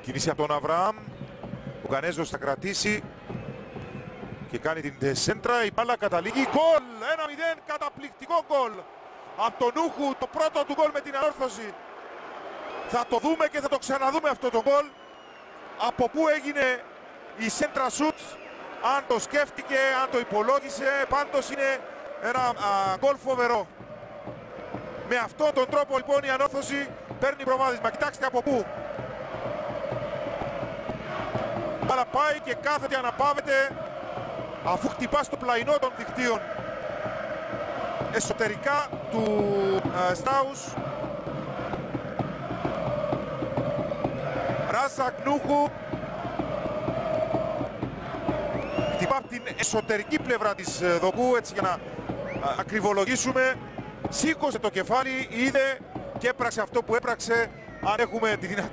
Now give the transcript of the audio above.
Κίνηση από τον Αβραάμ. Ο Γκανέζος θα κρατήσει και κάνει την σέντρα. Η μπάλα καταλήγει. Γκολ! 1-0. Καταπληκτικό γκολ από τον Νούχου. Το πρώτο του γκολ με την ανόρθωση. Θα το δούμε και θα το ξαναδούμε αυτό το γκολ. Από πού έγινε η σέντρα σουτ, αν το σκέφτηκε, αν το υπολόγισε. Πάντως είναι ένα γκολ φοβερό. Με αυτόν τον τρόπο λοιπόν η ανόρθωση παίρνει προβάδισμα. Κοιτάξτε από πού. Αλλά πάει και κάθεται, αναπαύεται αφού χτυπά στο πλαϊνό των δικτύων εσωτερικά του Στάους. Ράζακ Νούχου χτυπά από την εσωτερική πλευρά της δοκού, έτσι για να ακριβολογήσουμε. Σήκωσε το κεφάλι, είδε και έπραξε αυτό που έπραξε. Αν έχουμε τη δυνατότητα